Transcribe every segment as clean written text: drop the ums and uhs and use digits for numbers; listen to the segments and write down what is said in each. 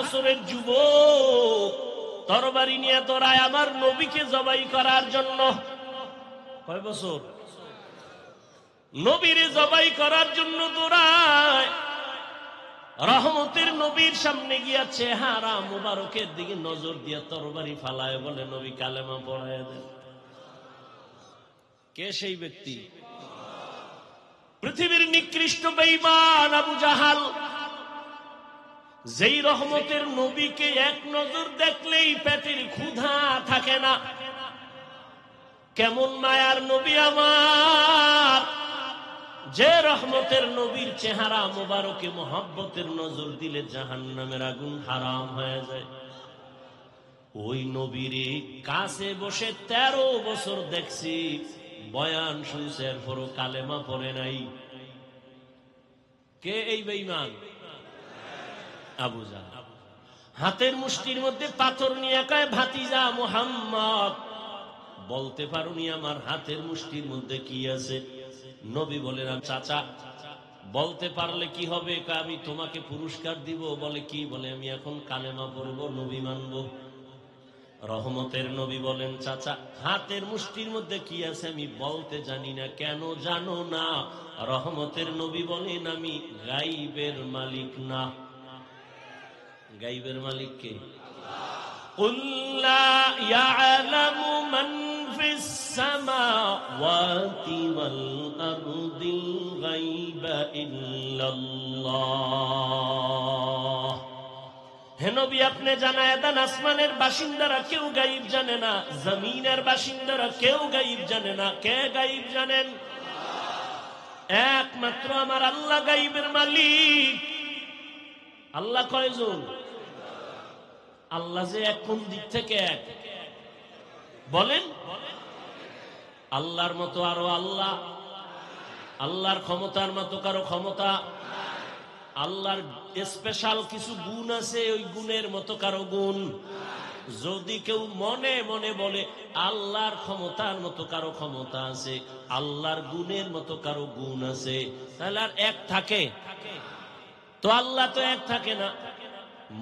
বছরের যুবক তরবারি নিয়ে দৌড়ায় আমার নবীকে জবাই করার জন্য। কয় বছর? নবীরে জবাই করার জন্য দৌড়ায়। রহমতের নবীর সামনে গিয়া চেহারা মুবারকের দিকে নজর দিয়া তরবারি ফালায়, বলে নবী কালেমা পড়ায় দেন। কে সেই ব্যক্তি? পৃথিবীর নিকৃষ্ট বেঈমান আবু জাহাল, যেই রহমতের নবীকে এক নজর দেখলেই পেটের ক্ষুধা থাকে না। কেমন মায়ার নবী আমার, যে রহমতের নবীর চেহারা মুবারকে মোহাব্বতের নজর দিলে জাহান্নামের আগুন হারাম হয়ে যায়। ওই নবীরে কাছে বসে 13 বছর দেখছি, বয়ান শুনছে, এরপরও কালেমা পড়ে নাই। কে এই বেঈমান? আবু জাহল। হাতের মুষ্টির মধ্যে পাথর নিয়ে কয়, ভাতিজা মুহাম্মদ, বলতে পারুনি আমার হাতের মুষ্টির মধ্যে কি আছে? নবী বলেন, চাচা বলতে পারলে কি হবে? আমি তোমাকে পুরস্কার দিব। বলে কি? বলে আমি এখন কালেমা পড়বো, নবী মানব। রহমতের নবী বলেন, চাচা হাতের মুষ্টির মধ্যে কি আছে আমি বলতে জানি না। কেন জানো না? রহমতের নবী বলেন, আমি গাইবের মালিক না। গাইবের মালিক কে? কুল লা ইয়ালামু মান ফিস সামাওয়াতি ওয়াল আরদিল গায়বা ইল্লাল্লাহ। হে নবী, আপনি জানায় দেন, আসমানের বাসিন্দারা কেউ গায়েব জানে না, জমিনের বাসিন্দারা কেউ গায়েব জানে না। কে গায়েব জানেন? একমাত্র আমার আল্লাহ গায়েবের মালিক। আল্লাহ কয়জন? আল্লাহ যে এক, কোন দিক থেকে এক বলেন? আল্লাহর মতো আরো আল্লাহ, আল্লাহর ক্ষমতার মতো কারো ক্ষমতা, আল্লাহর স্পেশাল কিছু গুণ আছে, ওই গুণের মতো কারো গুণ। যদি কেউ মনে মনে বলে আল্লাহর ক্ষমতার মতো কারো ক্ষমতা আছে, আল্লাহর গুণের মতো কারো গুণ আছে, তাহলে আর এক থাকে? তো আল্লাহ তো এক থাকে না।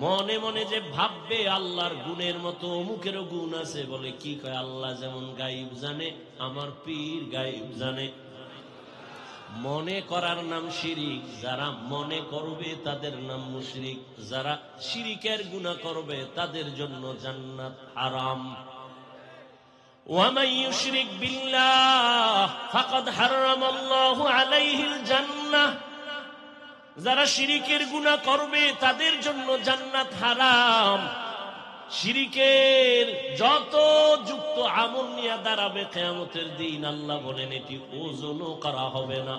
মনে মনে যে ভাববে আল্লাহর গুণের মতো অমুকেরও গুণ আছে, বলে কি কয়? আল্লাহ যেমন গায়েব জানে, আমার পীর গায়েব জানে। মনে করার নাম শিরিক। যারা মনে করবে তাদের নাম মুশরিক। যারা শিরিকের গুনাহ করবে তাদের জন্য জান্নাত হারাম। ওয়ামান ইউশরিক বিল্লাহ ফাকাদ হারামাল্লাহু আলাইহিল জান্নাহ। যারা শিরিকের গুনাহ করবে তাদের জন্য জান্নাত হারাম। শিরিকের যত যুক্ত আমল নিয়ে দাঁড়াবে কিয়ামতের দিন, আল্লাহ বলেন এটি ওজনও করা হবে না।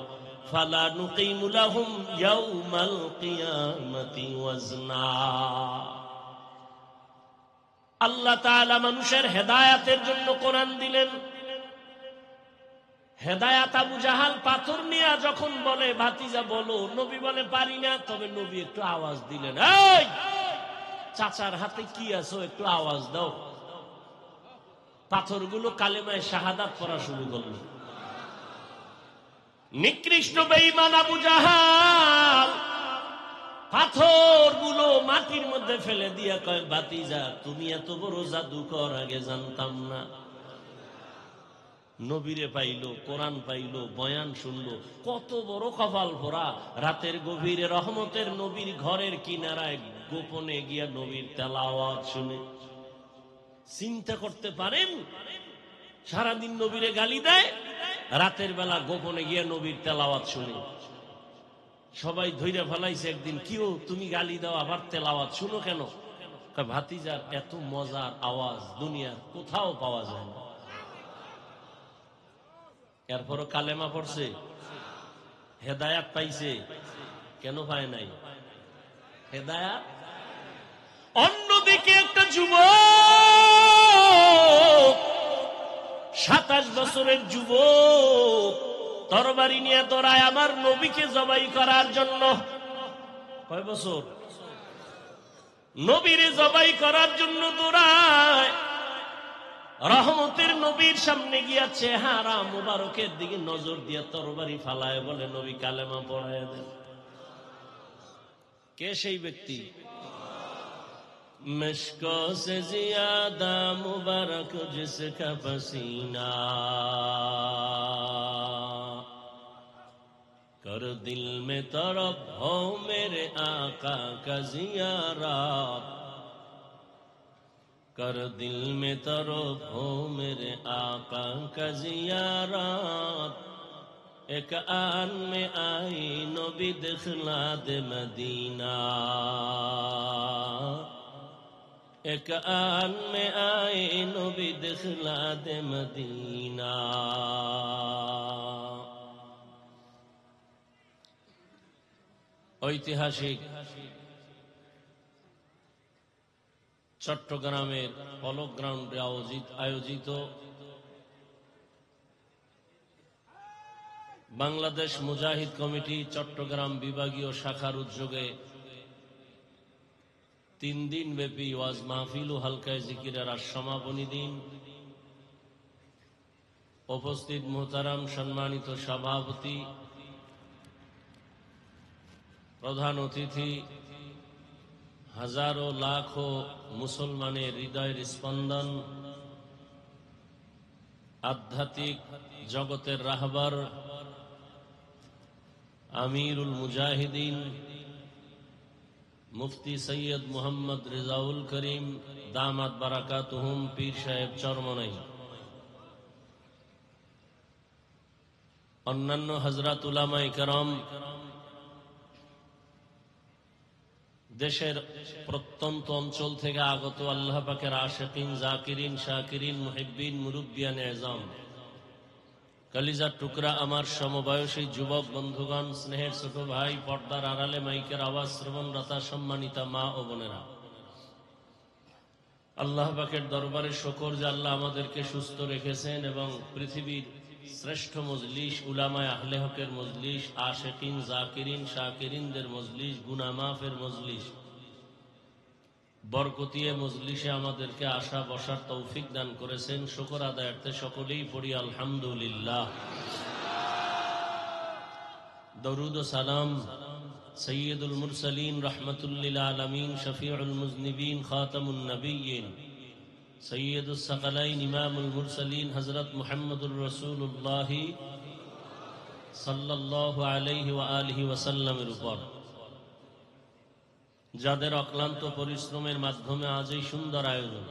ফালা নুকিমু লাহুম ইয়াউমাল কিয়ামাতি ওয়াজনা। আল্লাহ তাআলা মানুষের হেদায়েতের জন্য কোরআন দিলেন। হেদায়েত আবু জাহাল পাথর নিয়ে যখন বলে, ভাতিজা বলো, নবী বলে পারি না। তবে নবী একটু আওয়াজ দিলেন, এই চাচার হাতে কি আছে একটু আওয়াজ দাও। পাথরগুলো কালেমায়ে শাহাদাত পড়া শুরু করল। নিকৃষ্ট বেঈমান আবু জাহাল পাথরগুলো মাটির মধ্যে ফেলে দিয়া কয়, ভাতিজা তুমি এত বড় জাদুকর, আগে জানতাম না। নবীরে পাইলো, কোরআন পাইলো, বয়ান শুনলো, কত বড় কপাল ভরা। রাতের গভীরে রহমতের নবীর ঘরের কিনারায় গোপনে গিয়া নবীর তেলাওয়াত শুনে। চিন্তা করতে পারেন? সারাদিন নবীরে গালি দেয়, রাতের বেলা গোপনে গিয়া নবীর তেলাওয়াত শুনে। সবাই ধইরা ফেলাইছে একদিন, কিও তুমি গালি দাও আবার তেলাওয়াত শুনো কেন? ভাতিজার এত মজার আওয়াজ দুনিয়ার কোথাও পাওয়া যায় না। এরপরও কালেমা পড়ছে, হেদায়াত পাইছে। কেন পায় নাই হেদায়াত? অন্যদিকে একটা যুবক, 27 বছরের যুবক তরবারি নিয়ে দৌড়ায় আমার নবীকে জবাই করার জন্য। কয় বছর? নবীরে জবাই করার জন্য দৌড়ায়। রহমতের নবীর সামনে গিয়া চেহারা মুবারকের দিকে নজর দিয়া তরবারি ফালায়, বলে নবী কালেমা পড়ায় দেন। কে সেই ব্যক্তি? مشکوں سے زیادہ مبارک جس کا پسینہ کر دل میں طرب ہو میرے آقا کا زیارت کر دل میں طرب ہو میرے آقا کا زیارت ایک آن میں آئی نبی دخلا دے مدینہ ایک آن میں آئی نبی دخلا دے مدینہ ঐতিহাসিক চট্টগ্রামের পলক গ্রাউন্ডে আয়োজিত বাংলাদেশ মুজাহিদ কমিটি চট্টগ্রাম বিভাগীয় শাখার উদ্যোগে 3 দিন ব্যাপী ওয়াজ মাহফিল ও হালকায়ে জিকিরের আজ সমাপনী দিন। উপস্থিত মুহতারাম সম্মানিত সভাপতি, প্রধান অতিথি, হাজারো লাখো মুসলমানের হৃদয়ের স্পন্দন, আধ্যাত্মিক জগতের রাহবার আমিরুল মুজাহিদিন মুফতি সৈয়দ মোহাম্মদ রেজাউল করিম দামাত বারাকাতুহুম পীর সাহেব চরমনাই, অন্যান্য হযরত উলামায়ে কেরাম, দেশের প্রত্যন্ত অঞ্চল থেকে আগত আল্লাহ পাকের আশিকিন, জাকিরিন, শাকিরিন, মুহিব্বিন, মুরব্বিয়ান এজাম, কলিজার টুকরা আমার সমবয়সী যুবক বন্ধুগণ, স্নেহের ছোট ভাই, পর্দার আড়ালে মাইকের আওয়াজ শ্রবণরতা সম্মানিতা মা ও বোনেরা, আল্লাহ পাকের দরবারে শুকর যে আল্লাহ আমাদেরকে সুস্থ রেখেছেন এবং পৃথিবীর শ্রেষ্ঠ মজলিস, উলামায়ে আহলে হকের মজলিস, আশিকিন, জাকিরিন, শাকিরিনদের মজলিস, গুনাহ মাফের মজলিস, বরকতিয়ে মজলিসে আমাদেরকে আসা বসার তৌফিক দান করেছেন। শুকর আদায়ার্থে সকলেই পড়ি আলহামদুলিল্লাহ। দরুদ ও সালাম সৈয়দুল মুরসালিন রাহমাতুল লিল আলামিন শফিউল মুজনিবিন খাতামুন নবিয়্যিন সৈয়দুস সাকালাইন ইমামুল মুরসালিন হযরত মুহাম্মদুর রাসূলুল্লাহ সাল্লাল্লাহু আলাইহি ওয়া আলিহি ওয়াসাল্লামের উপর, যাদের অক্লান্ত পরিশ্রমের মাধ্যমে আজ এই সুন্দর আয়োজন,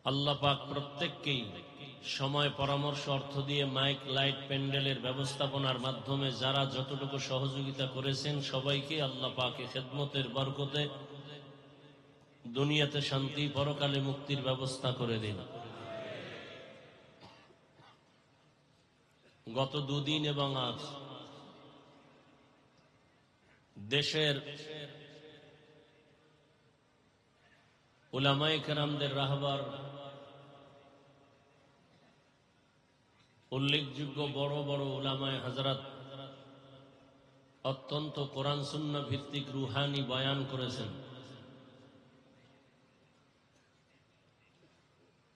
আল্লাহ পাক প্রত্যেককেই সময়, পরামর্শ, অর্থ দিয়ে মাইক, লাইট, প্যান্ডেলের ব্যবস্থাপনার মাধ্যমে যারা যতটুকু সহযোগিতা করেছেন সবাইকে আল্লাহ পাকে খেদমতের বরকতে দুনিয়াতে শান্তি, পরকালে মুক্তির ব্যবস্থা করে দিন। গত 2 দিন এবং আজ দেশের উলামায়ে কেরামদের রাহবার, উল্লেখযোগ্য বড় বড় উলামায়ে হযরত অত্যন্ত কোরআন সুন্নাহ ভিত্তিক রুহানি বয়ান করেছেন।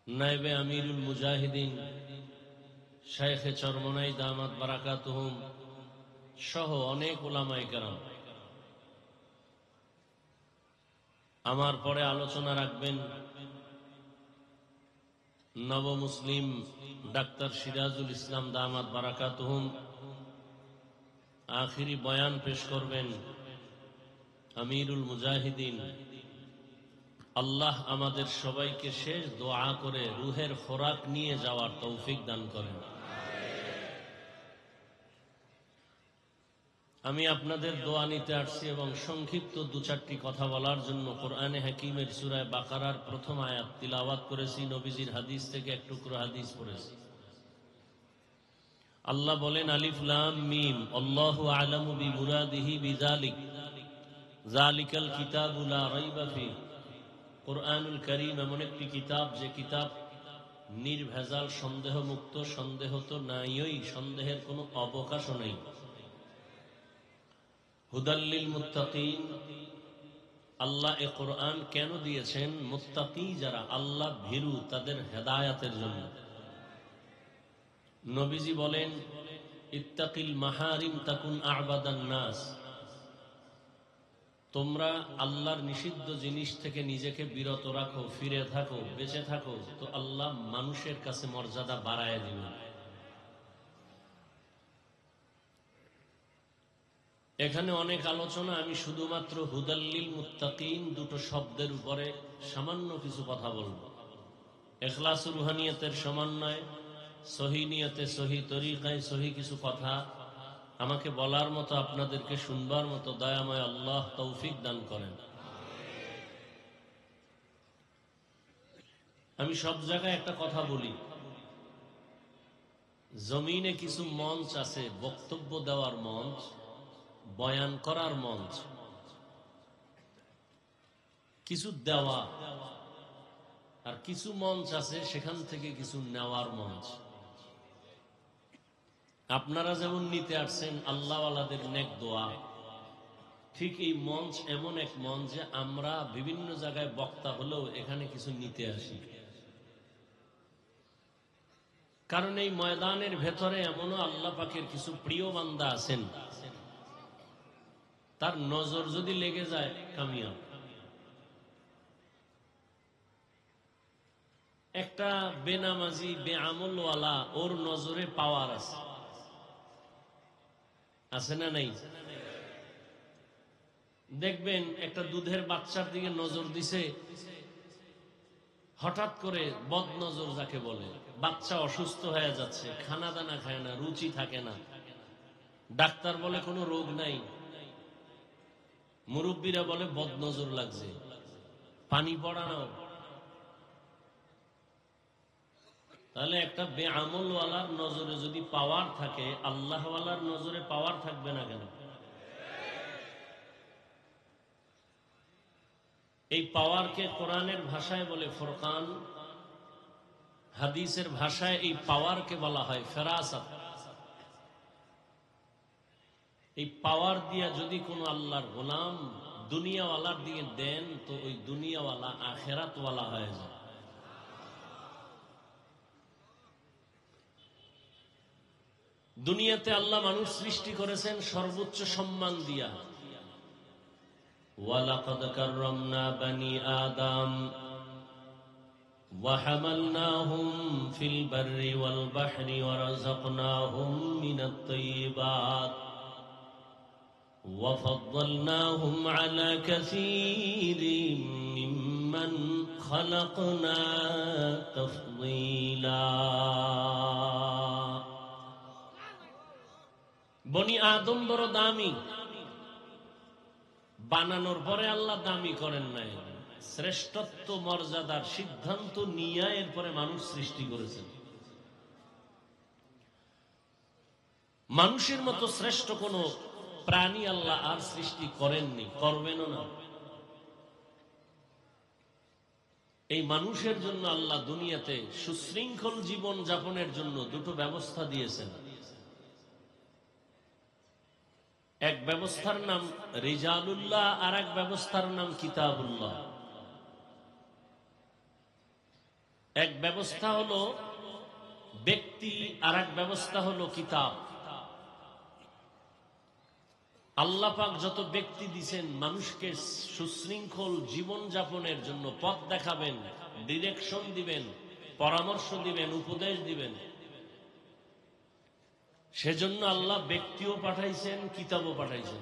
নায়েবে আমিরুল মুজাহিদিন শাইখে চরমনাই দামাত বারাকাতুহুম সহ অনেক উলামায়ে কেরাম আমার পরে আলোচনা রাখবেন নব মুসলিম ডাক্তার সিরাজুল ইসলাম দামাত বারাকাতুহুম। আখিরি বয়ান পেশ করবেন আমিরুল মুজাহিদিন। আল্লাহ আমাদের সবাইকে শেষ দোয়া করে রুহের খোরাক নিয়ে যাওয়ার তৌফিক দান করেন। আমি আপনাদের দোয়া নিতে আসছি এবং সংক্ষিপ্ত 2-4টি কথা বলার জন্য কোরআনে হাকিমের সূরা বাকারার প্রথম আয়াত তিলাওয়াত করেছি, নবীজির হাদিস থেকে এক টুকরো হাদিস পড়েছি। আল্লাহ বলেন, আলিফ লাম মিম আল্লাহু আ'লামু বিমুরাদিহি বিযালিক যালিকাল কিতাবু লা রাইবা ফিহি। কোরআনুল কারীম এমন একটি কিতাব যে কিতাব নির্ভেজাল, সন্দেহ মুক্ত, সন্দেহ তো নাইই, সন্দেহের কোনো অবকাশও নেই। হুদাল্লিল মুত্তাকিন, আল্লাহ এ কোরআন কেন দিয়েছেন? মুত্তাকি যারা, আল্লাহ ভীরু, তাদের হেদায়াতের জন্য। নবীজি বলেন, ইত্তাকিল মাহারিম তাকুন আ'বাদান নাস। তোমরা আল্লাহর নিষিদ্ধ জিনিস থেকে নিজেকে বিরত রাখো, ফিরে থাকো, বেঁচে থাকো, তো আল্লাহ মানুষের কাছে মর্যাদা বাড়ায় দিবেন। এখানে অনেক আলোচনা, আমি শুধুমাত্র হুদাল্লিল মুত্তাকিন দুটো শব্দের উপরে সামান্য কিছু কথা বলবো। ইখলাস রুহানিয়তের সমন্বয়, সহি নিয়তে, সহি তরিকায়, সহি কিছু কথা আমাকে বলার মতো, আপনাদেরকে শুনবার মতো দয়াময় আল্লাহ তৌফিক দান করেন। আমি সব জায়গায় একটা কথা বলি, জমিনে কিছু মঞ্চ আছে, বক্তব্য দেওয়ার মঞ্চ, বয়ান করার মঞ্চ, কিছু দেওয়া, আর কিছু মঞ্চ আছে সেখান থেকে কিছু নেওয়ার মঞ্চ। আপনারা যেমন নিতে আসছেন আল্লাহওয়ালাদের নেক দোয়া, ঠিক এই মঞ্চ এমন এক মঞ্চ যে আমরা বিভিন্ন জায়গায় বক্তা হলেও এখানে কিছু নিতে আসি। কারণ এই ময়দানের ভেতরে এমনও আল্লাহ পাকের কিছু প্রিয় বান্দা আছেন, তার নজর যদি লেগে যায় কামিয়াব। একটা বেনামাজি বেআমলওয়ালা, ওর নজরে পাওয়ার আছে, আছে না নাই? দেখবেন একটা দুধের বাচ্চার দিকে নজর দিছে, হঠাৎ করে বদ নজর যাকে বলে, বাচ্চা অসুস্থ হয়ে যাচ্ছে, খানা দানা খায় না, রুচি থাকে না, ডাক্তার বলে কোনো রোগ নাই, মুরব্বীরা বলে বদ নজর লাগছে, পানি পড়ানো। তাহলে একটা বেআমলওয়ালার নজরে যদি পাওয়ার থাকে, আল্লাহওয়ালার নজরে পাওয়ার থাকবে না কেন? এই পাওয়ারকে কোরআনের ভাষায় বলে ফুরকান, হাদিসের ভাষায় এই পাওয়ারকে বলা হয় ফেরাসাত। এই পাওয়ার দিয়া যদি কোনো আল্লাহর গোলাম দুনিয়াওয়ালার দিকে দেন, তো ওই দুনিয়াওয়ালা আখেরাতওয়ালা হয়ে যায়। দুনিয়াতে আল্লাহ মানুষ সৃষ্টি করেছেন সর্বোচ্চ সম্মান দিয়া। ওয়ালাকাদ কাররামনা বানি আদম ওয়া হামালনাহুম ফিল বাররি ওয়াল বাহরি ওয়া রাযাকনাহুম মিনাত তাইয়্যিবাত ওয়া ফাদ্দালনাহুম আলা কাসীরিম মিম্মান খালাকনা তাফদীলা। বনি আদম বড় দামি, বানানোর পরে আল্লাহ দামি করেন নাই, শ্রেষ্ঠত্ব মর্যাদার সিদ্ধান্ত নিয়ে এরপরে মানুষ সৃষ্টি করেছেন। মানুষের মতো শ্রেষ্ঠ কোন প্রাণী আল্লাহ আর সৃষ্টি করেননি, করবেনও না। এই মানুষের জন্য আল্লাহ দুনিয়াতে সুশৃঙ্খল জীবন যাপনের জন্য দুটো ব্যবস্থা দিয়েছেন। এক ব্যবস্থার নাম রিজালুল্লাহ, আর এক ব্যবস্থার নাম কিতাবুল্লাহ। এক ব্যবস্থা হলো ব্যক্তি, আর এক ব্যবস্থা হলো কিতাব। আল্লাহ পাক যত ব্যক্তি দিয়েছেন মানুষকে সুশৃঙ্খল জীবন যাপনের জন্য পথ দেখাবেন, ডিরেকশন দিবেন, পরামর্শ দিবেন, উপদেশ দিবেন, সেজন্য আল্লাহ ব্যক্তিও পাঠাইছেন, কিতাবও পাঠাইছেন।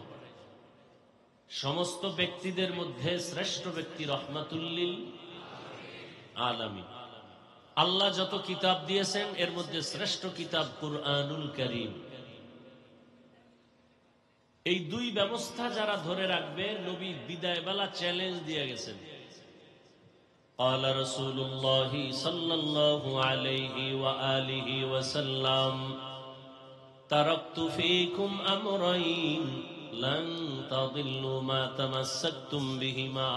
সমস্ত ব্যক্তিদের মধ্যে শ্রেষ্ঠ ব্যক্তি রহমাতুল্লিল আলামিন। আল্লাহ যত কিতাব দিয়েছেন এর মধ্যে শ্রেষ্ঠ কিতাব কুরআনুল কারীম। এই দুই ব্যবস্থা যারা ধরে রাখবে, নবী বিদায় বেলা চ্যালেঞ্জ দিয়ে গেছেন। قال رسول الله صلى الله عليه وآله وسلم تركت فيكم أمرين لن تضلوا ما تمسكتم بهما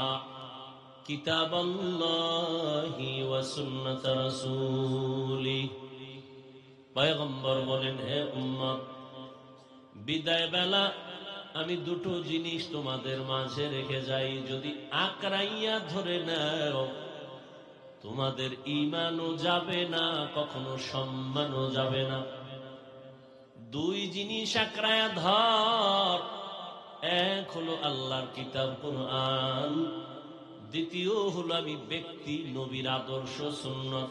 كتاب الله وسنة رسوله। পয়গম্বর বলেন, হে উম্মত, বিদায় বেলা আমি দুটো জিনিস তোমাদের মাঝে রেখে যাই, যদি আকড়াইয়া ধরে নাও তোমাদের ঈমানও যাবে না, কখনো সম্মানও যাবে না। দুই জিনিস আকড়ায়া ধর, এক হলো আল্লাহর কিতাব কুরআন, দ্বিতীয় হলো আমি ব্যক্তি নবীর আদর্শ সুন্নাত।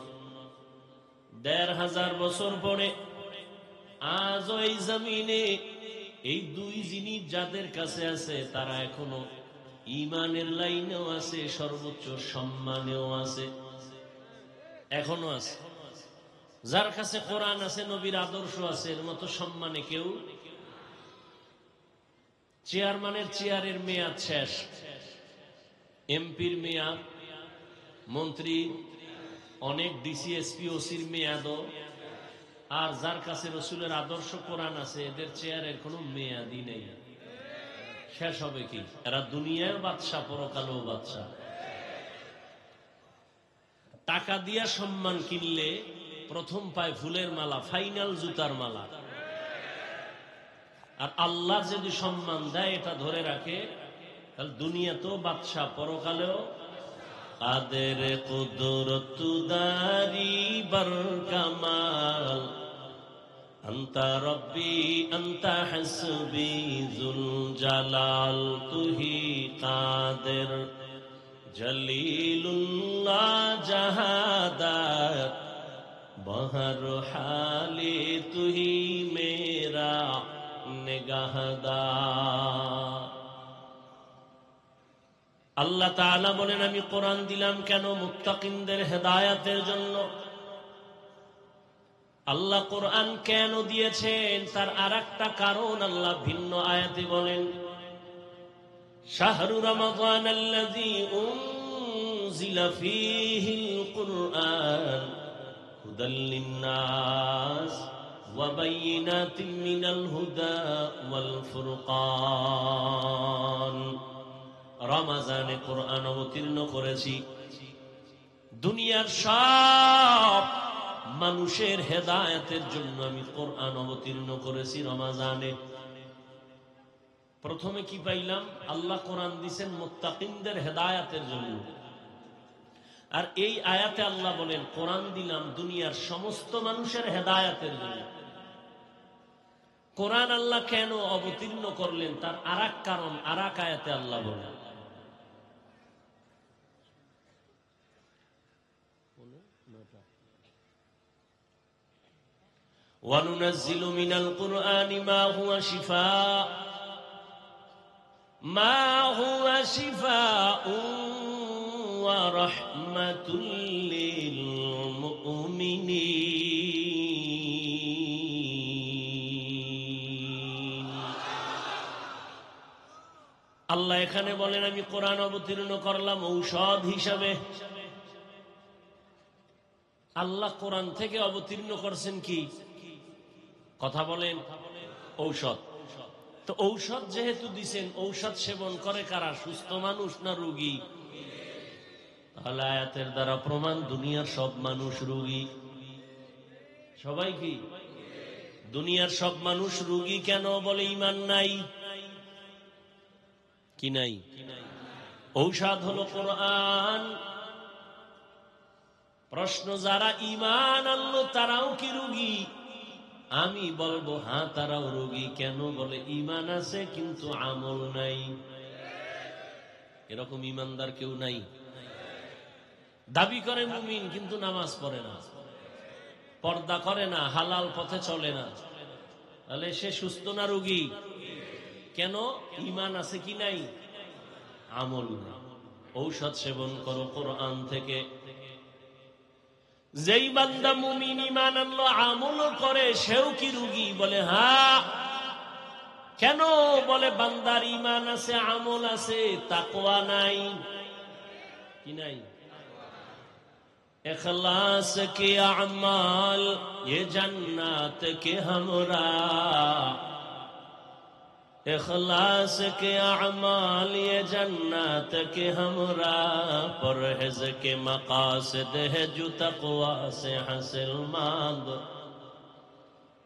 ১৫০০ বছর পরে আজ এই জমিনে এই দুই জিনিস যাদের কাছে আছে তারা এখনো ঈমানের লাইনেও আছে, সর্বোচ্চ সম্মানেও আছে, এখনো আছে। যার কাছে কোরআন আছে, নবীর আদর্শ আছে, এর মতো সম্মানে কেউ। চেয়ারম্যানের চেয়ারের মেয়াদ শেষ, এমপির মেয়াদ, মন্ত্রী, অনেক ডিসি এসপি ওসির মেয়াদও। আর যার কাছে রসুলের আদর্শ কোরআন আছে, এদের চেয়ারের কোনো মেয়াদই নেই, শেষ হবে কি? এরা দুনিয়ায় বাদশাহ, পরকালেও বাদশাহ। টাকা দিয়া সম্মান কিনলে প্রথম পায় ফুলের মালা, ফাইনাল জুতার মালা। আর আল্লাহ যদি সম্মান দেয়, এটা ধরে রাখে, তাহলে দুনিয়াতেও বাদশাহ, পরকালেও। কাদের কুদরত দারি বার কামাল, আন্তা রব্বি আন্তা হাসবি যুল জালাল, তুহি কাদের জলিলুল্লাহ জাহাদাত, বহর হালে তুহি মেরা নিগাহদার। আল্লাহ তাআলা বলেন, আমি কোরআন দিলাম কেন? মুত্তাকিনদের হেদায়েতের জন্য। আল্লাহ কোরআন কেন দিয়েছেন তার আরেকটা কারণ আল্লাহ ভিন্ন আয়াতে বলেন, শাহরু রমাদানাল্লাযী উনজিলা ফীহিল কুরআন হুদাল লিন্নাস ওয়া বাইয়িনাতিন মিনাল হুদা ওয়াল ফুরকান। রমজানে কোরআন অবতীর্ণ করেছি দুনিয়ার সব মানুষের হেদায়েতের জন্য। আমি কোরআন অবতীর্ণ করেছি রমজানে। প্রথমে কি পাইলাম? আল্লাহ কোরআন দিয়েছেন মুত্তাকিনদের হেদায়েতের জন্য। আর এই আয়াতে আল্লাহ বলেন, কোরআন দিলাম দুনিয়ার সমস্ত মানুষের হেদায়েতের জন্য। কোরআন আল্লাহ কেন অবতীর্ণ করলেন তার আরেক কারণ আরেক আয়াতে আল্লাহ বলেন। وَنُنَزِّلُ مِنَ الْقُرْآنِ مَا هُوَ شِفَاءٌ وَرَحْمَةٌ لِّلْمُؤْمِنِينَ। আল্লাহ এখানে বলেন, আমি কোরআন অবতীর্ণ করলাম ঔষধ হিসাবে। আল্লাহ কোরআন থেকে অবতীর্ণ করছেন কি? কথা বলেন, ঔষধ। তো ঔষধ যেহেতু দিছেন, ঔষধ সেবন করে কারা? সুস্থ মানুষ না রোগী? তাহলে আয়াতের দ্বারা প্রমাণ দুনিয়ার সব মানুষ রোগী। সবাই কি? দুনিয়ার সব মানুষ রোগী কেন? বলে ঈমান নাই। কি নাই? ঔষধ হলো কোরআন। প্রশ্ন, যারা ঈমান আনলো তারাও কি রোগী? আমি বলবো হ্যাঁ, তারাও রোগী। কেন? বলে ঈমান আছে কিন্তু আমল নাই। এরকম ঈমানদার কেউ নাই। দাবি করে মুমিন কিন্তু নামাজ পড়ে না, পর্দা করে না, হালাল পথে চলে না। তাহলে সে সুস্থ না রোগী? কেন? ঈমান আছে কি নাই? আমল নাই। ঔষধ সেবন করো কোরআন থেকে। যেই বান্দা মুমিন ঈমান আনলো, আমলও করে, সেও কি রোগী? বলে হ্যাঁ। কেন? বলে বান্দার ঈমান আছে, আমল আছে, তাকওয়া নাই। কি নাই? इखलास के अमाल ये जन्नत के हमरा, इखलास के अमाल ये जन्नत के हमरा, परहेज के मकासद है जो तक़वा से हासिल मांद,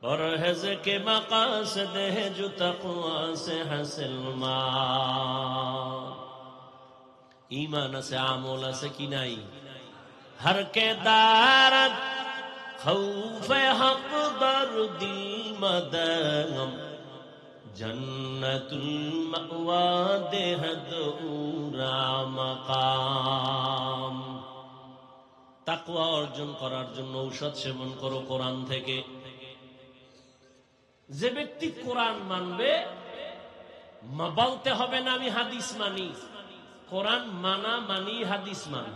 परहेज के मकासद है जो तक़वा से हासिल मांद। ईमान से आमोल से की नहीं। हर के दारत खौफ हक दर दिल मदम, জান্নাতুল মাওয়া দেহদুরা মাকাম। তাকওয়া অর্জন করার জন্য ঔষধ সেবন করো কোরআন থেকে। যে ব্যক্তি কোরআন মানবে, বলতে হবে না আমি হাদিস মানি, কোরআন মানা মানি হাদিস মানি।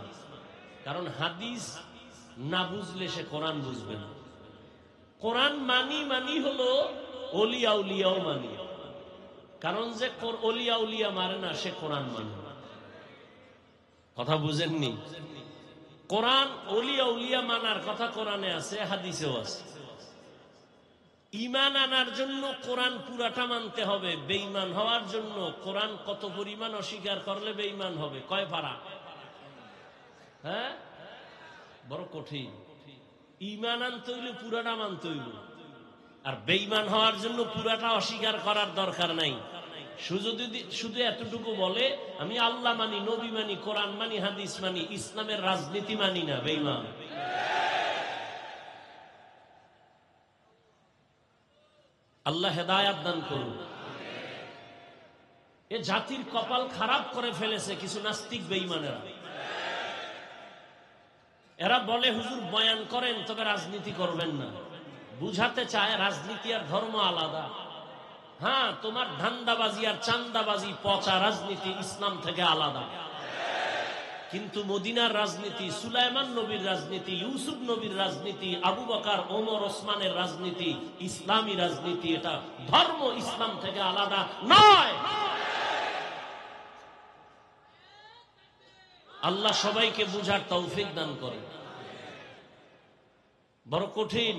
কারণ হাদিস না বুঝলে সে কোরআন বুঝবে না। কোরআন মানি মানি হলো ওলিয়া উলিয়াও মানি। কারণ যে ওলিয়া উলিয়া মানে না সে কোরআন মানে না। কথা বুঝেননি? কোরআন ওলিয়া উলিয়া মানার কথা কোরআনে আছে, হাদিসেও আছে। ঈমান আনার জন্য কোরআন পুরাটা মানতে হবে। বেঈমান হওয়ার জন্য কোরআন কত পরিমাণ অস্বীকার করলে বেঈমান হবে? কয় পারা? হ্যাঁ, বড় কঠিন। ঈমান আনতে হইলে পুরাটা মানতে হইল, আর বেঈমান হওয়ার জন্য পুরাটা অস্বীকার করার দরকার নাই। শুধু এতটুকু বলে আমি আল্লাহ মানি, নবী মানি, কোরআন মানি, হাদিস মানি, ইসলামের রাজনীতি মানি না, বেঈমান। আল্লাহ হেদায়াত দান করুন। এ জাতির কপাল খারাপ করে ফেলেছে কিছু নাস্তিক বেঈমানেরা। এরা বলে হুজুর বয়ান করেন তবে রাজনীতি করবেন না। বুঝাতে চায় রাজনীতি আর ধর্ম আলাদা। হ্যাঁ, তোমার ধান্দাবাজি আর চান্দাবাজি পচা রাজনীতি ইসলাম থেকে আলাদা। কিন্তু মদিনার রাজনীতি, সুলাইমান নবীর রাজনীতি, ইউসুফ নবীর রাজনীতি, আবু বকর ওমর ওসমানের রাজনীতি ইসলামী রাজনীতি। এটা ধর্ম ইসলাম থেকে আলাদা নয়। আল্লাহ সবাইকে বুঝার তৌফিক দান করেন। বড় কঠিন।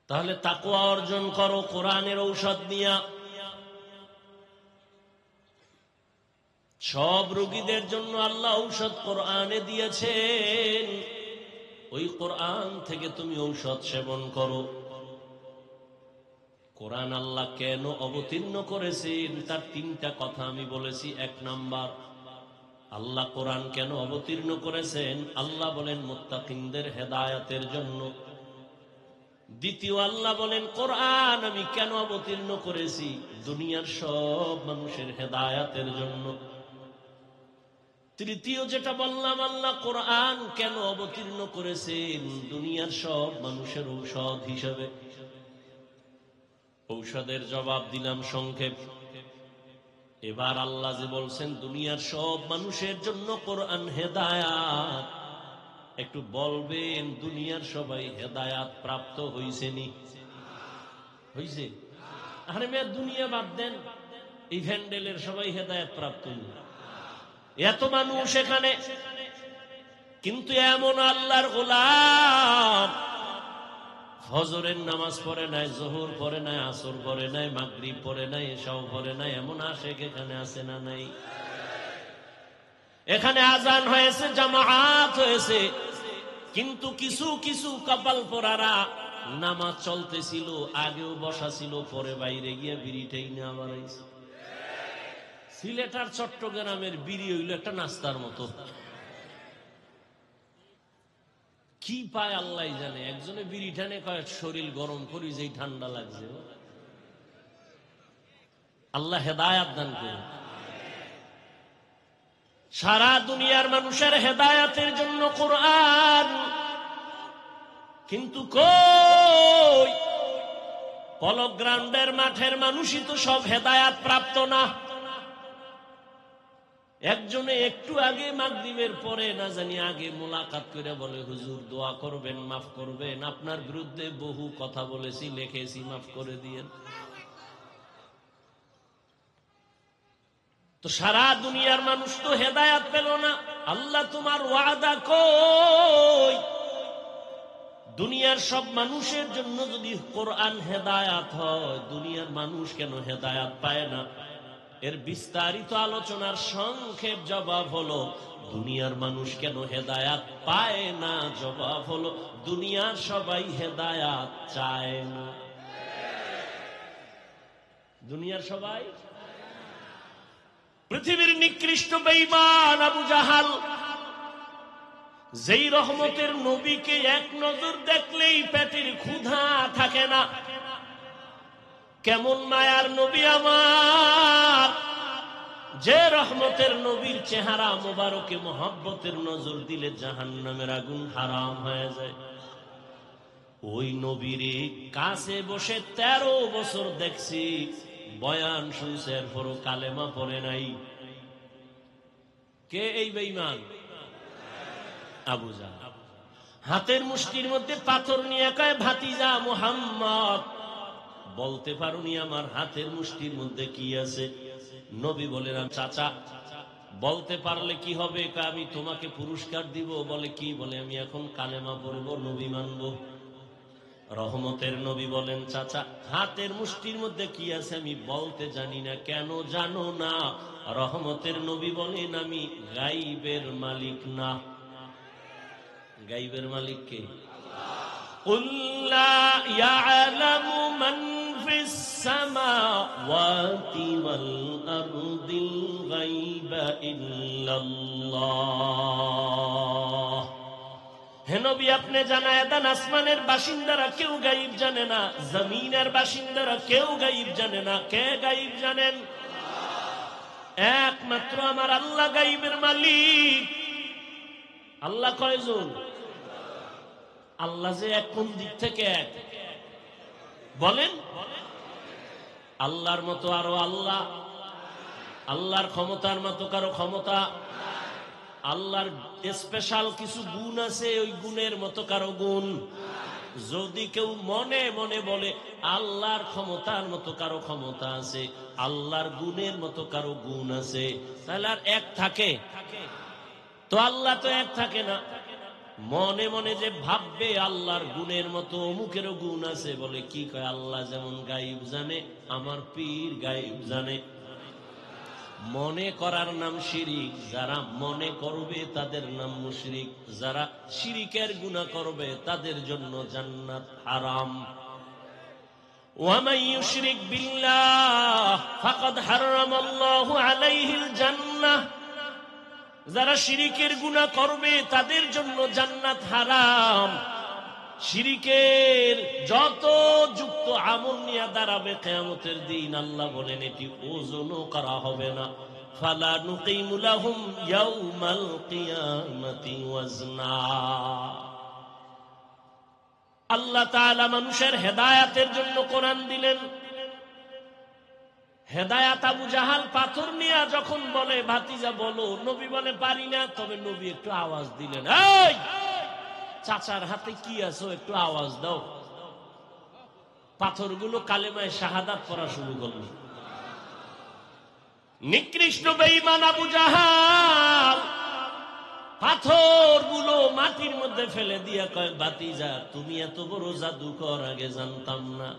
তাহলে তাকওয়া অর্জন করো কোরআনের ঔষধ নিয়া। সব রোগীদের জন্য আল্লাহ ঔষধ কোরআনে দিয়েছেন। ওই কোরআন থেকে তুমি ঔষধ সেবন করো। কোরআন আল্লাহ কেন অবতীর্ণ করেছেন তার তিনটা কথা আমি বলেছি। এক নাম্বার, আল্লাহ কোরআন কেন অবতীর্ণ করেছেন? আল্লাহ বলেন মুত্তাকিনদের হেদায়েতের জন্য। দ্বিতীয়, আল্লাহ বলেন কোরআন আমি কেন অবতীর্ণ করেছি? দুনিয়ার সব মানুষের হেদায়েতের জন্য। তৃতীয় যেটা বললাম, আল্লাহ কোরআন কেন অবতীর্ণ করেছেন? দুনিয়ার সব মানুষের ঔষধ হিসেবে। ঔষধের জবাব দিলাম সংক্ষেপ। এবার আল্লাহ যে বলছেন দুনিয়ার সব মানুষের জন্য কোরআন হেদায়াত, একটু বলবেন দুনিয়ার সবাই হেদায়াত প্রাপ্ত হইছেনি? হইছে? আরে মেয়ে দুনিয়া বাদ দেন, এই ভ্যান্ডেলের সবাই হেদায়াত প্রাপ্ত হইল। এত মানুষ এখানে, কিন্তু এমন আল্লাহর গোলাম ফজরের নামাজ পড়ে নাই, যোহর পড়ে নাই, আসর পড়ে নাই, মাগরিব পড়ে নাই, এশাও পড়ে নাই, এমন আশেক এখানে আছে না নাই? এখানে আজান হয়েছে, জামাআত হয়েছে, কিন্তু কিছু কিছু কপাল পোড়ারা নামাজ চলতেছিল, আগেও বসা ছিল, পরে বাইরে গিয়ে বিড়িটাই না আবার আইছে। সিলেট আর চট্টগ্রামের বিড়ি হইল একটা নাস্তার মতো। কি পায় আল্লাহ জানে। একজনে বিড়ি টানে কয় শরীর গরম করি, যেই ঠান্ডা লাগছে। আল্লাহ হেদায়াত দান করুন। সারা দুনিয়ার মানুষের হেদায়াতের জন্য কোরআন, কিন্তু কই পলক গ্রাউন্ডের মাঠের মানুষই তো সব হেদায়াত প্রাপ্ত না। একজনে একটু আগে মাগরিবের পরে না জানি আগে মোলাকাত করে বলে হুজুর দোয়া করবেন, মাফ করবেন, আপনার বিরুদ্ধে বহু কথা বলেছি, লিখেছি, মাফ করে দিয়েন। তো সারা দুনিয়ার মানুষ তো হেদায়াত পেল না। আল্লাহ তোমার ওয়াদা কই? দুনিয়ার সব মানুষের জন্য যদি কোরআন হেদায়াত হয়, দুনিয়ার মানুষ কেন হেদায়াত পায় না? এর বিস্তারিত আলোচনার সংক্ষেপ জবাব হলো দুনিয়ার মানুষ কেন হেদায়াত পায় না? জবাব হলো দুনিয়ার সবাই হেদায়াত চায় না। দুনিয়ার সবাই, পৃথিবীর নিকৃষ্ট বেঈমান আবু জাহাল, যেই রহমতের নবীকে এক নজর দেখলেই পেটের ক্ষুধা কেমন মায়ার নবী আমার, যে রহমতের নবীর চেহারা মোবারকে মোহাব্বতের নজর দিলে জাহান্নামের আগুন হারাম হয়ে যায়। ওই নবীরে কাছে বসে 13 বছর দেখছি, বয়ান শুনছে, এরপরও কালেমা পড়ে নাই। কে এই বেঈমান? আবু জাহল। হাতের মুষ্টির মধ্যে পাথর নিয়ে কয়, ভাতিজা মুহাম্মদ, বলতে পারুনি আমার হাতের মুষ্টির মধ্যে কি আছে? নবী বলেন, চাচা বলতে পারলে কি হবে? আমি তোমাকে পুরস্কার দিব। বলে কি? বলে আমি এখন কালেমা পড়ব, নবী মানব। রহমতের নবী বলেন, চাচা হাতের মুষ্টির মধ্যে কি আছে আমি বলতে জানি না। কেন জানো না? রহমতের নবী বলেন, আমি গাইবের মালিক না। গাইবের মালিক কে? কুল লা ইয়ালামু মান ফিস সামাওয়াতি ওয়াল আরদিল গায়বা ইল্লাল্লাহ। হে নবী, আপনি জানায় দেন, আসমানের বাসিন্দারা কেউ গায়েব জানে না, জমিনের বাসিন্দারা কেউ গায়েব জানে না। কে গায়েব জানেন? একমাত্র আমার আল্লাহ গায়েবের মালিক। আল্লাহ কয়জন? আল্লাহ যে এক, কোন দিক থেকে এক বলেন? আল্লাহর মতো আরো আল্লাহ, আল্লাহর ক্ষমতার মতো কারো ক্ষমতা, আল্লাহর স্পেশাল কিছু গুণ আছে, ওই গুণের মতো কারো গুণ। যদি কেউ মনে মনে বলে আল্লাহর ক্ষমতার মতো কারো ক্ষমতা আছে, আল্লাহর গুণের মতো কারো গুণ আছে, তাহলে আর এক থাকে? তো আল্লাহ তো এক থাকে না। মনে মনে যে ভাববে আল্লাহর গুণের মতো অমুকেরও গুণ আছে, বলে কি কয়? আল্লাহ যেমন গায়েব জানে, আমার পীর গায়েব জানে। মনে করার নাম শিরিক। যারা মনে করবে তাদের নাম মুশরিক। যারা শিরিকের গুনাহ করবে তাদের জন্য জান্নাত হারাম। ওয়ামান ইউশরিক বিল্লাহ ফাকাদ হারামাল্লাহু আলাইহিল জান্নাহ। যারা শিরিকের গুনাহ করবে তাদের জন্য জান্নাত হারাম। শিরিকের যত যুক্ত আমল নিয়ে দাঁড়াবে কিয়ামতের দিন, আল্লাহ বলেন এটি ওজনও করা হবে না। ফালা নুকিমু লাহুম ইয়াউমাল কিয়ামাতি ওয়াজনা। আল্লাহ তাআলা মানুষের হেদায়েতের জন্য কোরআন দিলেন। হেদায়েত আবু জাহাল পাথর নিয়ে যখন বলে, ভাতিজা বলো, নবী বলে পারি না। তবে নবী একটু আওয়াজ দিলেন, এই চাচার হাতে কি আছে একটু আওয়াজ দাও। পাথরগুলো কালেমায়ে শাহাদাত পড়া শুরু করলো। নিকৃষ্ট বেঈমান আবু জাহাল পাথরগুলো মাটির মধ্যে ফেলে দিয়া কয়, ভাতিজা তুমি এত বড় জাদুকর, আগে জানতাম না।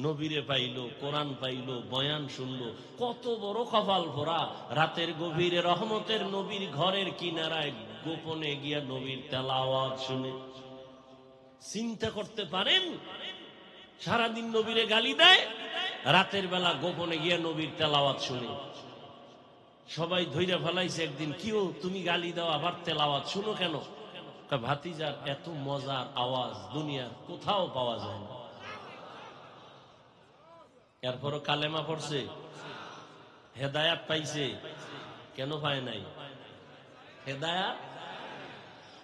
নবীরে পাইলো, কোরআন পাইলো, বয়ান শুনলো, কত বড় কপাল ভরা। রাতের গভীরে রহমতের নবীর ঘরের কিনারায় গোপনে গিয়া নবীর তেলাওয়াত শুনে। চিন্তা করতে পারেন? সারাদিন নবীরে গালি দেয়, রাতের বেলা গোপনে গিয়া নবীর তেলাওয়াত শুনে। সবাই ধৈর্য ফেলাইছে একদিন, কিও তুমি গালি দাও আবার তেলাওয়াত শুনো কেন? ভাতিজার এত মজার আওয়াজ দুনিয়ার কোথাও পাওয়া যায় না। এরপরও কালেমা পড়ছে, হেদায়াত পাইছে। কেন পায় নাই হেদায়াত?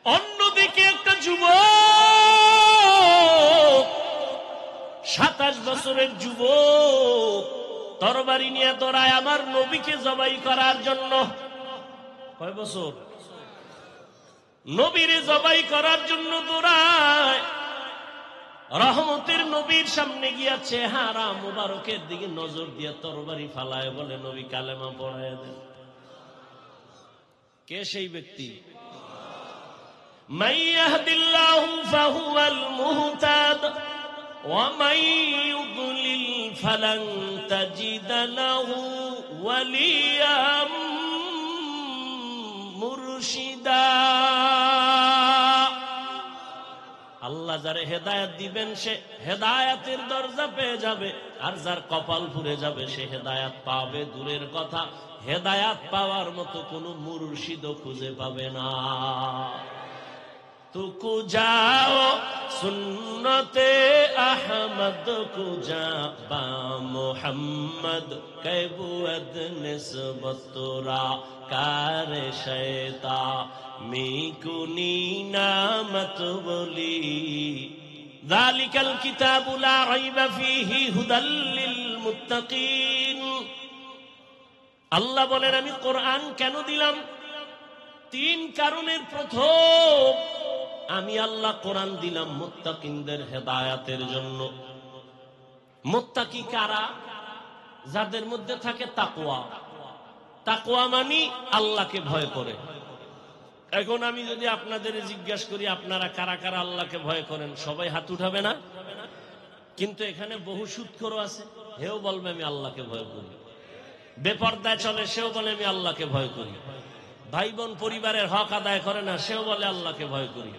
অন্যদিকে একটা যুবক, 27 বছরের যুবক, তরবারি নিয়ে দৌড়ায় আমার নবীকে জবাই করার জন্য। কয় বছর? নবীরে জবাই করার জন্য দৌড়ায়। রহমতের নবীর সামনে গিয়া চেহারা মুবারকের দিকে নজর দিয়া তরবারি ফালায়, বলে নবী কালেমা পড়ায় দেন। কে সেই ব্যক্তি? মান ইয়াহদিল্লাহু ফাহুয়াল মুহতাদ ওয়া মান ইউদ্লিল ফালান তাজিদা লাহু ওয়ালিয়াম মুরশিদা। আল্লাহ যারে হেদায়েত দিবেন সে হেদায়েতের দরজা পেয়ে যাবে, আর যার কপাল পুড়ে যাবে সে হেদায়েত পাবে দূরের কথা, হেদায়েত পাওয়ার মতো কোনো মুর্শিদও খুঁজে পাবে না। তুকু যাও सुन्नते अहमद को जाबा मोहम्मद कैबुअद निस्बतुरा कार शैता मीकुनी नामत बोली जालिकल किताबु ला रैब फीहि हुदाल लिल मुत्ताकीन। আল্লাহ বলেন আমি কোরআন কেন দিলাম? তিন কারণের প্রথম, আমি আল্লাহ কোরআন দিলাম মুত্তাকিনদের হেদায়েতের জন্য। মুত্তাকি কারা? যাদের মধ্যে থাকে তাকওয়া। তাকওয়া মানে আল্লাহকে ভয় করে। এখন আমি যদি আপনাদের জিজ্ঞাসা করি আপনারা কারা কারা আল্লাহকে ভয় করেন, সবাই হাত উঠাবে না? কিন্তু এখানে বহু সুদখোর আছে, হেও বলবে আমি আল্লাহকে ভয় করি। বেপরদায় চলে, সেও বলে আমি আল্লাহকে ভয় করি। ভাই বোন পরিবারের হক আদায় করে না, সেও বলে আল্লাহকে ভয় করি।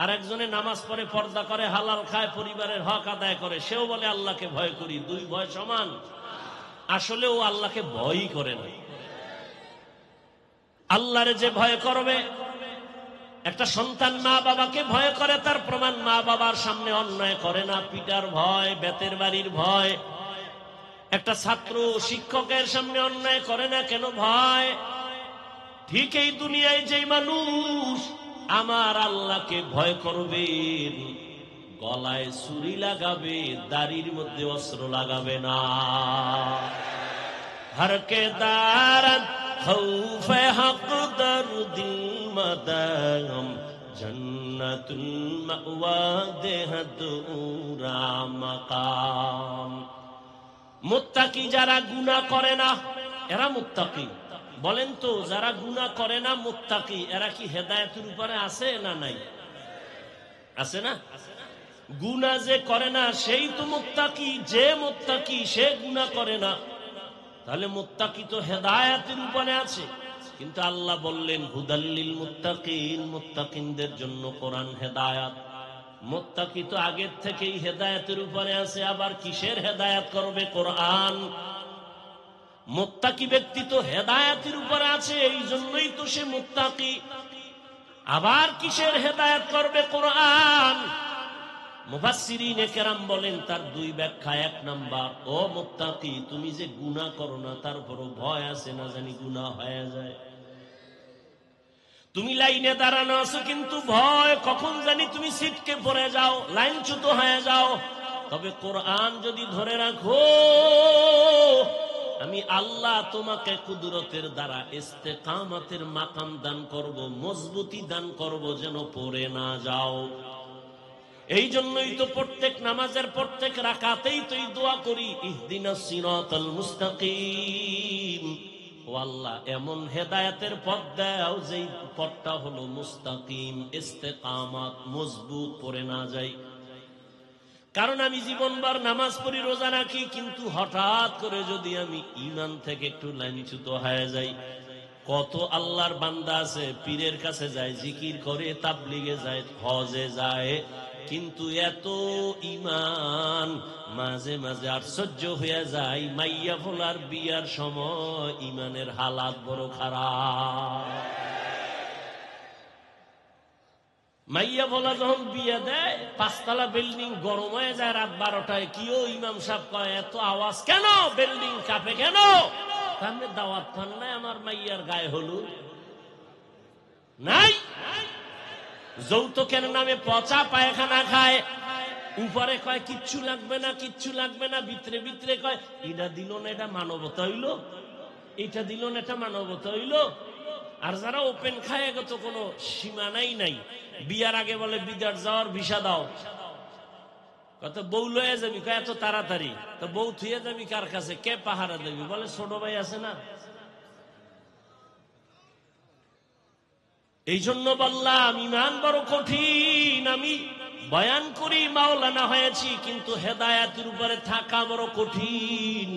আর একজনে নামাজ পড়ে, পর্দা করে, হালাল খায়, পরিবারের হক আদায় করে, সেও বলে আল্লাহকে ভয় করি। দুই ভয় সমান? আসলে ও আল্লাহকে ভয়ই করে না। আল্লাহরে যে ভয় করবে, একটা সন্তান মা বাবাকে ভয় করে, তার প্রমাণ মা বাবার সামনে অন্যায় করে না, পিটার ভয়, বেতের বাড়ির ভয়। একটা ছাত্র শিক্ষকের সামনে অন্যায় করে না, কেন ভয়? ঠিক এই দুনিয়ায় যে মানুষ আমার আল্লাহকে ভয় করবে, গলায় ছুরি লাগাবে, দাড়ির মধ্যে অস্ত্র লাগাবে না। হরকে দারত খৌফে হক দরদিল মদম জন্নতুল মাওয়া দেহদুরা মাকাম। মুত্তাকি যারা গুনাহ করে না, এরা মুত্তাকি। বলেন তো, যারা গুনাহ করে না মুত্তাকি, এরা কি হেদায়েতের উপরে আছে না নাই? আছে না? গুনাহ যে করে না সেই তো মুত্তাকি। যে মুত্তাকি সে গুনাহ করে না, তাহলে মুত্তাকি তো হেদায়েতের উপরে আছে। কিন্তু আল্লাহ বললেন হুদাল্লিল মুত্তাকিন, মুত্তাকিনদের জন্য কোরআন হেদায়েত। মুত্তাকি তো আগের থেকেই হেদায়েতের উপরে আছে, আবার কিসের হেদায়েত করবে? কোরআন। মুত্তাকি ব্যক্তি তো হেদায়েতের উপরে আছে, এই জন্যই তো সে মুত্তাকি। আবার কিসের হেদায়েত করবে? কোরআন। মুফাসসিরিনে কেরাম বলেন তার দুই ব্যাখ্যা। এক নাম্বার, ও মুত্তাকি, তুমি যে গুনাহ করো না, তারপরও ভয় আছে না জানি গুনাহ হয়ে যায়। তুমি লাইনে দাঁড়ানো আছো, কিন্তু ভয় কখন জানি তুমি ছিটকে পড়ে যাও, লাইনচ্যুত হয়ে যাও। তবে কোরআন যদি ধরে রাখো, আমি আল্লাহ তোমাকে কুদরতের দ্বারা ইস্তেকামতের মাকাম দান করব, মজবুতি দান করব, যেন পড়ে না যাও। এই জন্যই তো প্রত্যেক নামাজের প্রত্যেক রাকাতেই তো এই দোয়া করি, ইহদিনাস সিরাতাল মুস্তাকিম। ও আল্লাহ, এমন হেদায়েতের পথ দাও যেই পথটা হলো মুস্তাকিম, ইস্তেকামত, মজবুত, পড়ে না যাই। কারণ আমি জীবনভর নামাজ পড়ি, রোজা রাখি, কিন্তু হঠাৎ করে যদি আমি ঈমান থেকে একটু লাইনচ্যুত হয়ে যাই। কত আল্লাহর বান্দা আছে, পীরের কাছে যায়, জিকির করে, তাবলিগে যায়, হজে যায়, কিন্তু এত ঈমান মাঝে মাঝে আশ্চর্য হয়ে যায়। মাইয়া ফোলার বিয়ার সময় ঈমানের হালাত বড় খারাপ। মাইয়া বলা যখন বিয়ে দেয়, 5 তলা বিল্ডিং গরম হয়ে যায় রাত 12টায়। কিও ইমাম সাহেব কয় এত আওয়াজ কেন, বিল্ডিং কাঁপে কেন? তাহলে দাওয়াত পান নাই আমার মাইয়ার গায়ে হলুদ নাই? যৌতুকের নামে পচা পায়খানা খায়, উপরে কয় কিচ্ছু লাগবে না, কিচ্ছু লাগবে না, ভিতরে ভিতরে কয় এটা দিল না, এটা মানবতা হইল, এটা দিল না, এটা মানবতা হইল। আর যারা ওপেন খায়, এগো তো কোনো সীমানাই নাই। বিয়ার আগে বলে বিদেশ যাওয়ার ভিসা দাও, কত বউ লয়ে যাবি, কয় এত তাড়াতাড়ি, তো বউ থুয়ে যাবি কার কাছে, কে পাহারা দেবি? বলে ছোট ভাই আছে না। এই জন্য বললাম ঈমান বড় কঠিন। আমি বয়ান করি মাওলানা হয়েছি, কিন্তু হেদায়েতের উপরে থাকা বড় কঠিন।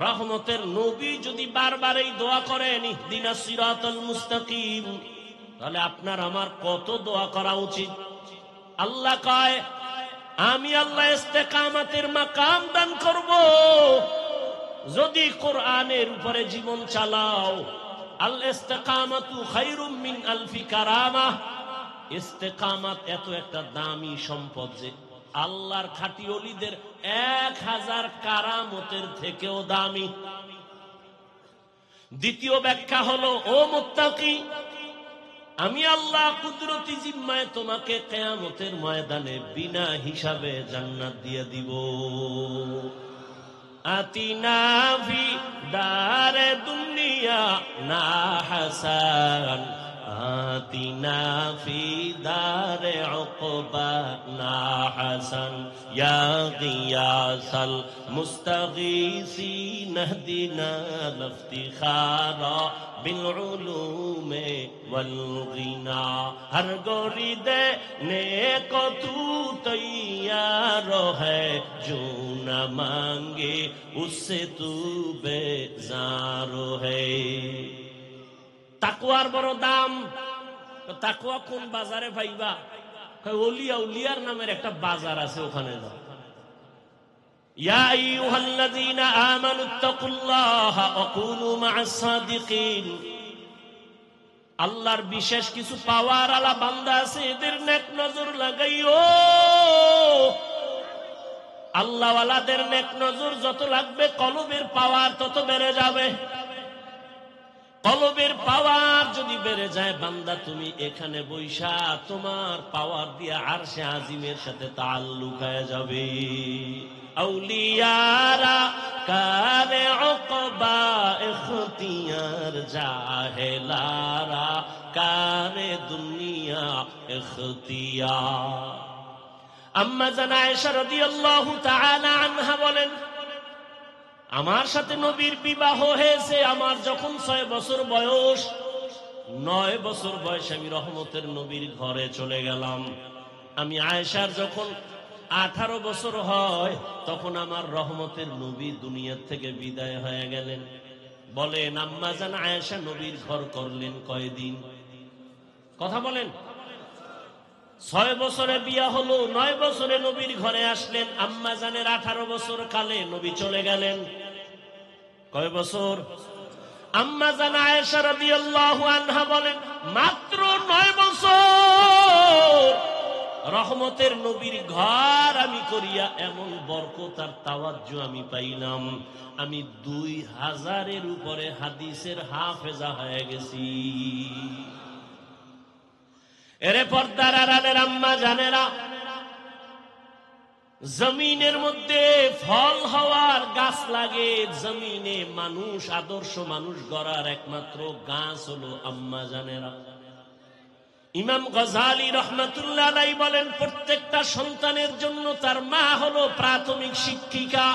রহমতের নবী যদি বারবার এই দোয়া করেন ইহদিনাস সিরাতাল মুস্তাকিম, তাহলে আপনার আমার কত দোয়া করা উচিত। আল্লাহ কয় আমি আল্লাহ ইস্তেকামতের মাকাম দান করব যদি কোরআনের উপরে জীবন চালাও। আল ইস্তেকামাতু খায়রুম মিন আলফি কারামাহ। ইস্তেকামাত এত একটা দামি সম্পদ যে আল্লাহর খাঁটি ওলিদের 1000 কারামতের থেকেও দামি। দ্বিতীয় ব্যাখ্যা হলো, ও মুত্তাকি, আমি আল্লাহ কুদরতি জিম্মায় তোমাকে কিয়ামতের ময়দানে বিনা হিসাবে জান্নাত দিয়ে দিব। আতিনা ফি দারে দুনিয়া না হাসান, আতিনা ফি দারে উকবা না হাসান, ইয়া গিয়াসাল মুস্তাগীসিন ইহদিনা লিফতিখারা বিল উলুমে ওয়াল গিনা। হর গোরি দেনে কো তু তৈয়ার হ্যায়, जो न मांगे उससे तू बेजार है। তাকওয়ার বড় দাম। তাকওয়া কোন বাজারে পাইবা? ওলিয়া উলিয়ার নামের একটা বাজার আছে, ওখানে যাও। ইয়া আইয়ুহাল্লাযীনা আমানুত্তাকুল্লাহা ওয়া কুনু মা'আস সাদিকিন। আল্লাহর বিশেষ কিছু পাওয়ার আলা বান্দা আছে, এদের নেক নজর লাগাইও। আল্লাহ ওয়ালাদের নেক নজর যত লাগবে, কলবের পাওয়ার তত বেড়ে যাবে। কলবের পাওয়ার যদি বেড়ে যায়, বান্দা তুমি এখানে বৈশা তোমার পাওয়ার দিয়ে আরশে আজিমের সাথে তাআল্লুক হয়ে যাবে। আউলিয়ারা কারে উকবা ইখতিয়ার, জাহেলারা কারে দুনিয়া ইখতিয়ার। আম্মা জান আয়েশা রাদিয়াল্লাহু তাআলা আনহা বলেন, আমার সাথে নবীর বিবাহ হয়েছে আমার যখন 6 বছর বয়স। 9 বছর বয়সে আমি রহমতের নবীর ঘরে চলে গেলাম। আমি আয়েশার যখন 18 বছর হয়, তখন আমার রহমতের নবী দুনিয়া থেকে বিদায় হয়ে গেলেন। বলেন, আম্মা জান আয়েশা নবীর ঘর করলেন কয়দিন? কথা বলেন। 6 বছরে বিয়া হলো, 9 বছরে নবীর ঘরে আসলেন। আম্মা জানের 18 বছর কালে নবী চলে গেলেন। কয় বছর? আম্মা জান আয়েশা রাদিয়াল্লাহু আনহা বলেন, মাত্র 9 বছর রহমতের নবীর ঘর আমি করিয়া এমন বরকত আর তাওয়াজ্জু আমি পাইলাম, আমি 2000-এর উপরে হাদিসের হাফেজা হয়ে গেছি। এরে পর্দার আড়ালের আম্মা জানেরা, জমিনের মধ্যে ফল হওয়ার গাছ লাগে, জমিনে মানুষ, আদর্শ মানুষ গড়ার একমাত্র গাছ হলো আম্মা জানেরা। ইমাম গজালি রহমাতুল্লাহ আলাইহি বলেন, প্রত্যেকটা সন্তানের জন্য তার মা হলো প্রাথমিক শিক্ষিকা।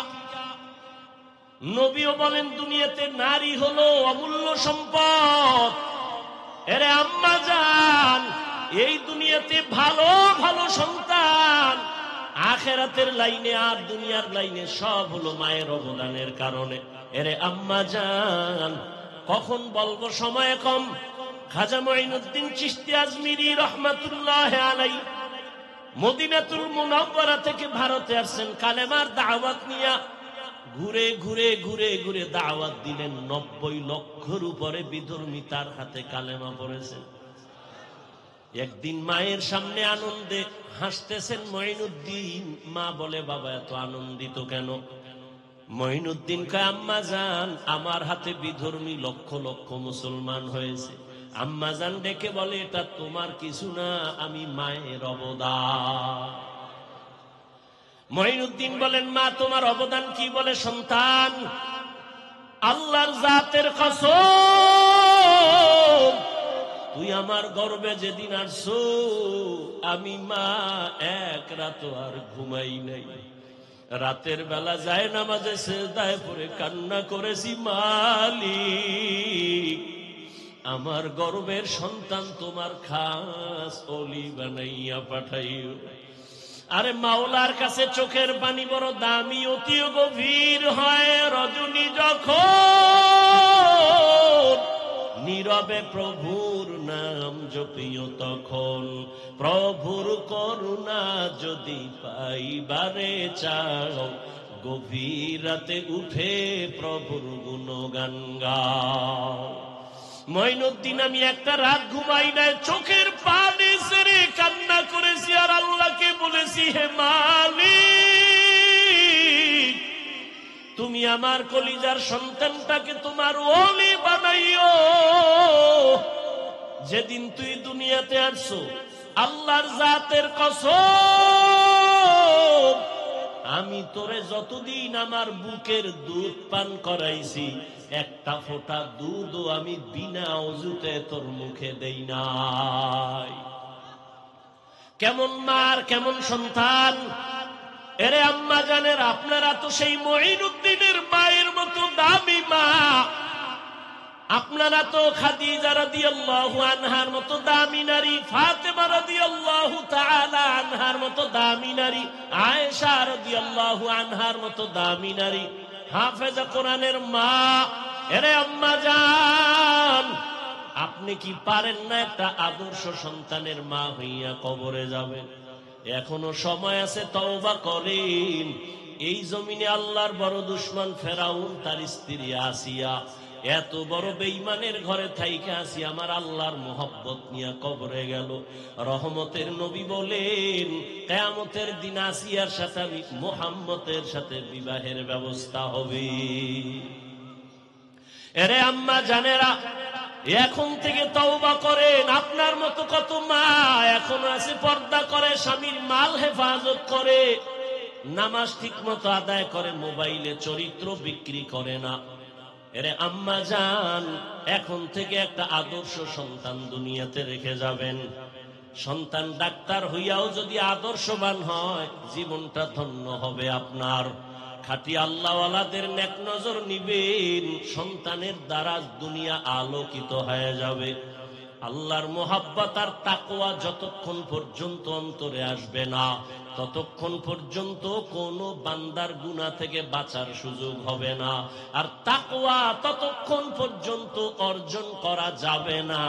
নবীও বলেন, দুনিয়াতে নারী হলো অমূল্য সম্পদ। এরে আম্মা জান, এই দুনিয়াতে ভালো ভালো সন্তান আখেরাতের লাইনে আর দুনিয়ার লাইনে সব হলো মায়ের অবদানের কারণে। এরে আম্মা জান, কখন বলবো, সময় কম। খাজা মুঈনুদ্দিন চিশতি আজমিরি রহমাতুল্লাহ আলাইহি মদিনাতুল মুনাওয়ারা থেকে ভারতে আসছেন কালেমার দাওয়াত নিয়া। ঘুরে ঘুরে ঘুরে ঘুরে দাওয়াত দিলেন। 90 লক্ষের উপরে বিধর্মী তার হাতে কালেমা পড়েছেন। একদিন মায়ের সামনে আনন্দে হাসতেছেন মুঈনুদ্দিন। মা বলে, বাবা এত আনন্দিত কেন? মুঈনুদ্দিন কয়, আম্মা জান, আমার হাতে বিধর্মী লক্ষ লক্ষ মুসলমান হয়েছে। আম্মা জান ডেকে বলে, এটা তোমার কিছু না, আমি মায়ের অবদান। মুঈনুদ্দিন বলেন, মা তোমার অবদান কি? বলে, সন্তান, আল্লাহর জাতের কসম, তুই আমার গর্বে যেদিন আসছো, আমি মা এক রাত আর ঘুমাই নাই। রাতের বেলা যায় নামাজে সিজদায় পড়ে কান্না করেছি, মালিক, আমার গর্বের সন্তান তোমার খাস ওলি বানাইয়া পাঠাইও। আরে মাওলার কাছে চোখের পানি বড় দামি, অতি গভীর হয়। রজনী যখন নীরবে প্রভুর নাম জপিও, তখন প্রভুর করুণা যদি পাইবারে চাও, গভীর রাতে উঠে প্রভুর গুণগান গাও। মুঈনুদ্দিন, আমি একটা রাত ঘুমাই নাই, চোখের পানি গেছে রে, কান্না করেছি আর আল্লাহকে বলেছি, হে মালিক, তুমি আমার কলিজার সন্তানটাকে তোমার ওলি বানাইও। যেদিন তুই দুনিয়াতে আসছো, আল্লাহর জাতের কসম, আমি তোরে যতদিন আমার বুকের দুধ পান করাইছি, একটা ফোঁটা দুধও আমি বিনা ওযুতে তোর মুখে দেই নাই। কেমন মার কেমন সন্তান! এরে আম্মা জানের, আপনারা তো সেই মঈনুদ্দিনের মায়ের মতো দামি মা, আপনারা তো খাদিজা রাদিয়াল্লাহু আনহার মতো দামি নারী, ফাতেমা রাদিয়াল্লাহু তাআলা আনহার মতো দামি নারী, আয়েশা রাদিয়াল্লাহু আনহার মতো দামি নারী, হাফেজা কোরআনের মা। এরে আম্মা জান, আপনি কি পারেন না একটা আদর্শ সন্তানের মা হইয়া কবরে যাবেন? এখনো সময় আছে, তওবা করেন। এই জমিনে আল্লাহর বড় দুশমন ফেরাউন, তার স্ত্রী আসিয়া এত বড় বেঈমানের ঘরে থাইকে আসি আমার আল্লাহর মোহব্বত নিয়ে কবরে গেল। রহমতের নবী বলেন, কিয়ামতের দিন আসিয়ার সাথে আমি মুহাম্মদের সাথে বিবাহের ব্যবস্থা হবে। এরে আম্মা জানেরা, এখন থেকে তওবা করেন। আপনার মতো কত মা এখনো আছে, পর্দা করে, স্বামীর মাল হেফাজত করে, নামাজ ঠিক মতো আদায় করে, মোবাইলে চরিত্র বিক্রি করে না। এরে আম্মা জান, এখন থেকে একটা আদর্শ সন্তান দুনিয়াতে রেখে যাবেন। সন্তান ডাক্তার হইয়াও যদি আদর্শবান হয়, জীবনটা ধন্য হবে আপনার। খাঁটি আল্লাহওয়ালাদের নেক নজর নিবেন, সন্তানের দ্বারা দুনিয়া আলোকিত হয়ে যাবে। আল্লাহর মোহাব্বত আর তাকওয়া যতক্ষণ পর্যন্ত অন্তরে আসবে না, ততক্ষণ পর্যন্ত কোনো বান্দার গুনাহ থেকে বাঁচার সুযোগ হবে না। আর তাকওয়া ততক্ষণ পর্যন্ত অর্জন করা যাবে না,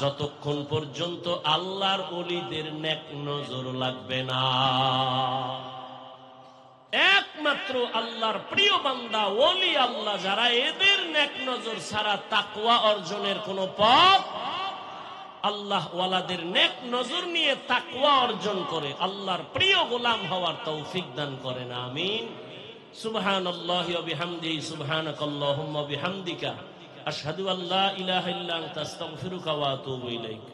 যতক্ষণ পর্যন্ত আল্লাহর ওলিদের নেক নজর লাগবে না। একমাত্র আল্লাহর প্রিয় বান্দা, ওলি আল্লাহ যারা, এদের নেক নজর ছাড়া তাকওয়া অর্জনের কোন পথ। আল্লাহ ওয়ালাদের নেক নজর নিয়ে তাকওয়া অর্জন করে আল্লাহর প্রিয় গোলাম হওয়ার তৌফিক দান করেন, আমিন। সুবহানাল্লাহি ওয়া বিহামদিহি, সুবহানাকাল্লাহুম্মা বিহামদিকা, আশহাদু আল্লা ইলাহা ইল্লা আনতা, আস্তাগফিরুকা ওয়া আতুবু ইলাইক।